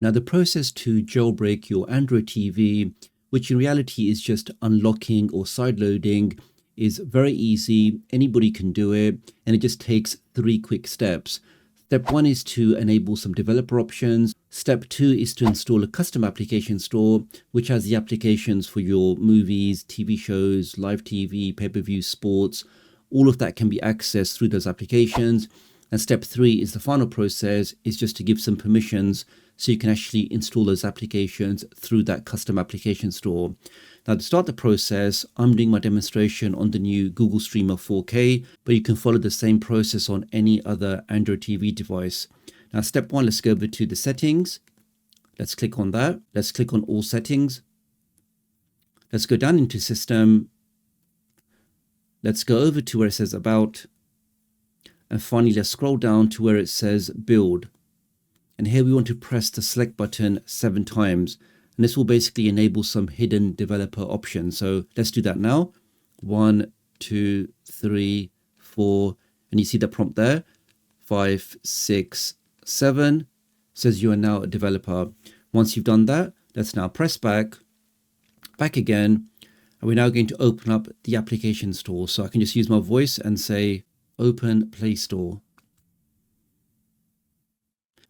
Now, the process to jailbreak your Android TV, which in reality is just unlocking or sideloading, is very easy. Anybody can do it, and it just takes 3 quick steps. Step 1 is to enable some developer options. Step 2 is to install a custom application store, which has the applications for your movies, TV shows, live TV, pay-per-view, sports. All of that can be accessed through those applications. And step 3 is the final process, is just to give some permissions so you can actually install those applications through that custom application store. Now, to start the process, I'm doing my demonstration on the new Google Streamer 4K, but you can follow the same process on any other Android TV device. Now, step 1, let's go over to the settings. Let's click on that. Let's click on all settings. Let's go down into system. Let's go over to where it says about. And finally, let's scroll down to where it says build. And here we want to press the select button 7 times. And this will basically enable some hidden developer options. So let's do that now. 1, 2, 3, 4. And you see the prompt there. 5, 6, 7. Says you are now a developer. Once you've done that, let's now press back again. And we're now going to open up the application store. So I can just use my voice and say, open Play Store.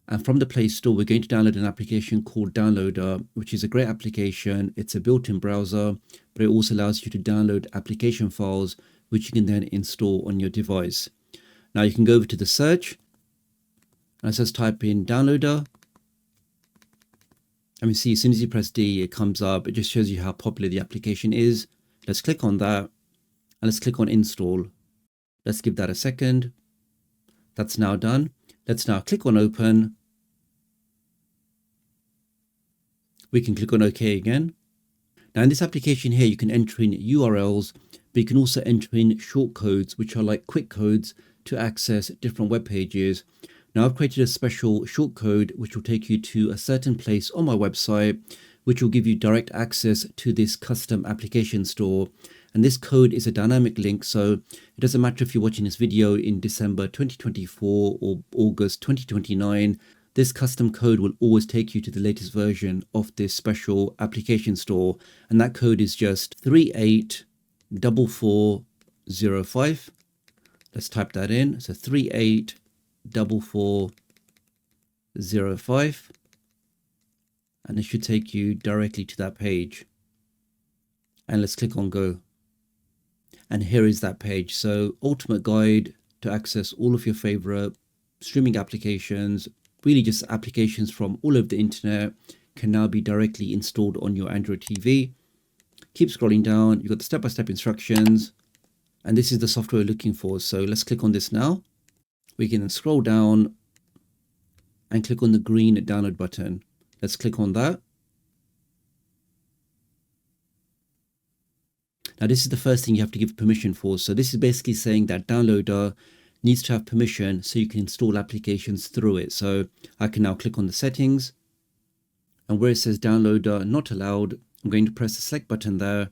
And from the Play Store, we're going to download an application called Downloader, which is a great application. It's a built-in browser, but it also allows you to download application files, which you can then install on your device. Now you can go over to the search, and it says type in Downloader. And you see, as soon as you press D, it comes up. It just shows you how popular the application is. Let's click on that, and let's click on Install. Let's give that a second. That's now done. Let's now click on Open. We can click on OK again. Now in this application here, you can enter in URLs, but you can also enter in shortcodes, which are like quick codes to access different web pages. Now I've created a special shortcode, which will take you to a certain place on my website, which will give you direct access to this custom application store. And this code is a dynamic link, so it doesn't matter if you're watching this video in December 2024 or August 2029, this custom code will always take you to the latest version of this special application store. And that code is just 384405. Let's type that in. So 384405. And it should take you directly to that page. And let's click on Go. And here is that page. So ultimate guide to access all of your favorite streaming applications, really just applications from all over the internet, can now be directly installed on your Android TV. Keep scrolling down. You've got the step-by-step instructions. And this is the software we're looking for. So let's click on this now. We can then scroll down and click on the green download button. Let's click on that. Now this is the first thing you have to give permission for. So this is basically saying that Downloader needs to have permission so you can install applications through it. So I can now click on the settings, and where it says Downloader not allowed, I'm going to press the select button there.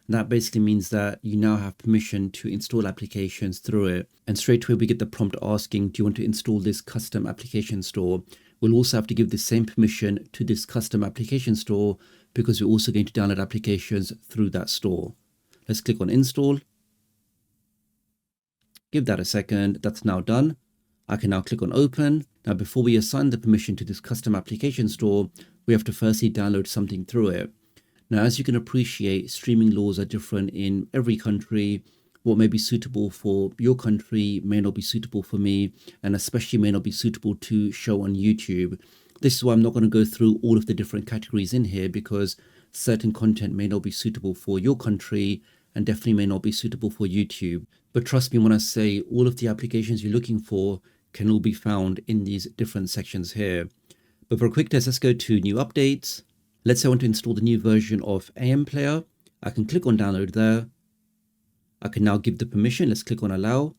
And that basically means that you now have permission to install applications through it. And straight away we get the prompt asking, do you want to install this custom application store? We'll also have to give the same permission to this custom application store because we're also going to download applications through that store. Let's click on Install. Give that a second. That's now done. I can now click on Open. Now, before we assign the permission to this custom application store, we have to firstly download something through it. Now, as you can appreciate, streaming laws are different in every country. What may be suitable for your country may not be suitable for me, and especially may not be suitable to show on YouTube. This is why I'm not going to go through all of the different categories in here, because certain content may not be suitable for your country and definitely may not be suitable for YouTube. But trust me when I say all of the applications you're looking for can all be found in these different sections here. But for a quick test, let's go to new updates. Let's say I want to install the new version of AM Player. I can click on download there. I can now give the permission. Let's click on allow.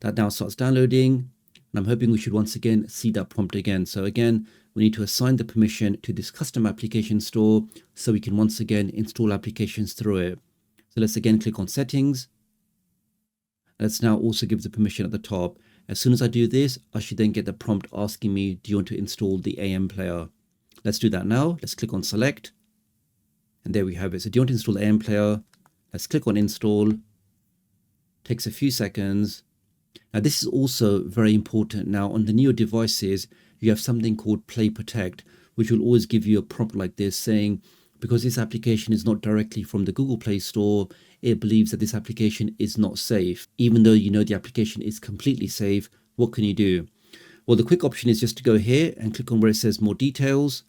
That now starts downloading. And I'm hoping we should once again see that prompt again. So again, we need to assign the permission to this custom application store so we can once again install applications through it. So let's again click on settings. Let's now also give the permission at the top. As soon as I do this, I should then get the prompt asking me, do you want to install the AM player? Let's do that now. Let's click on select. And there we have it. So do you want to install AM player? Let's click on install. Takes a few seconds. Now this is also very important. Now on the newer devices, you have something called Play Protect, which will always give you a prompt like this saying, because this application is not directly from the Google Play Store, it believes that this application is not safe. Even though you know the application is completely safe, what can you do? Well, the quick option is just to go here and click on where it says more details.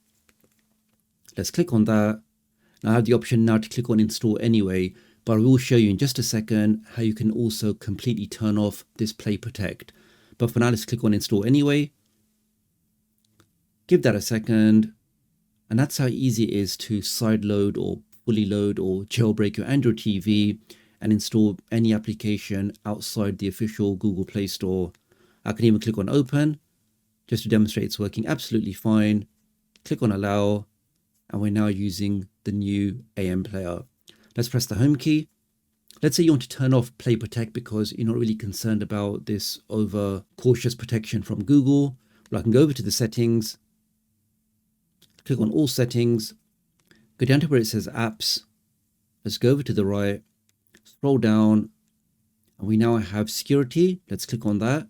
Let's click on that. Now I have the option now to click on install anyway, but I will show you in just a second how you can also completely turn off this Play Protect. But for now, let's click on install anyway. Give that a second. And that's how easy it is to sideload or fully load or jailbreak your Android TV and install any application outside the official Google Play Store. I can even click on open just to demonstrate it's working absolutely fine. Click on allow, and we're now using the new AM player. Let's press the home key. Let's say you want to turn off Play Protect because you're not really concerned about this over cautious protection from Google. Well, I can go over to the settings, click on all settings, go down to where it says apps. Let's go over to the right, scroll down, and we now have security. Let's click on that.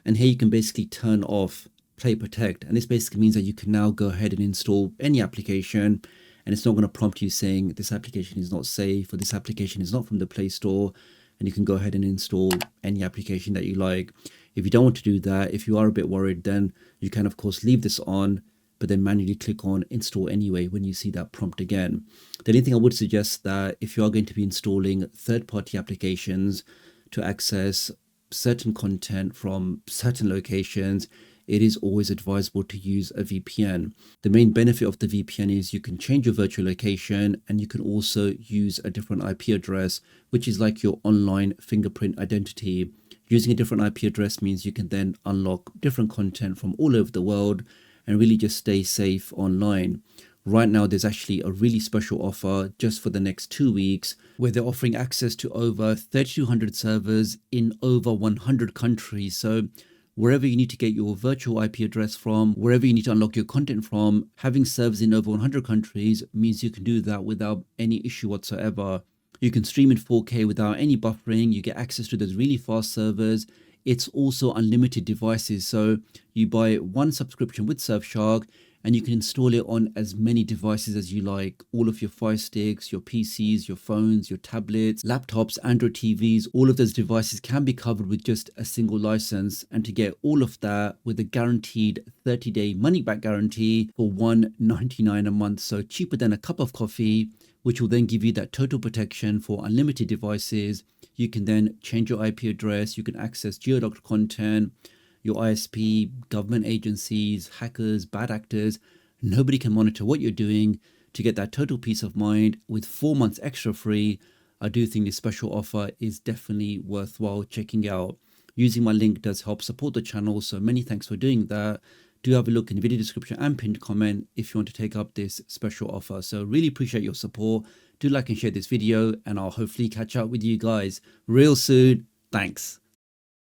And here you can basically turn off Play Protect. And this basically means that you can now go ahead and install any application, and it's not going to prompt you saying this application is not safe or this application is not from the Play Store. And you can go ahead and install any application that you like. If you don't want to do that, if you are a bit worried, then you can of course leave this on, but then manually click on install anyway when you see that prompt again. The only thing I would suggest that if you are going to be installing third-party applications to access certain content from certain locations, it is always advisable to use a VPN. The main benefit of the VPN is you can change your virtual location, and you can also use a different IP address, which is like your online fingerprint identity. Using a different IP address means you can then unlock different content from all over the world and really just stay safe online. Right now, there's actually a really special offer just for the next 2 weeks where they're offering access to over 3,200 servers in over 100 countries. So wherever you need to get your virtual IP address from, wherever you need to unlock your content from, having servers in over 100 countries means you can do that without any issue whatsoever. You can stream in 4K without any buffering. You get access to those really fast servers. It's also unlimited devices. So you buy one subscription with Surfshark and you can install it on as many devices as you like. All of your Fire Sticks, your PCs, your phones, your tablets, laptops, Android TVs, all of those devices can be covered with just a single license. And to get all of that with a guaranteed 30-day money-back guarantee for $1.99 a month. So cheaper than a cup of coffee, which will then give you that total protection for unlimited devices. You can then change your IP address. You can access geo-doctor content, your ISP, government agencies, hackers, bad actors. Nobody can monitor what you're doing. To get that total peace of mind with 4 months extra free, I do think this special offer is definitely worthwhile checking out. Using my link does help support the channel, so many thanks for doing that. Do have a look in the video description and pinned comment if you want to take up this special offer. So really appreciate your support. Do like and share this video, and I'll hopefully catch up with you guys real soon. Thanks.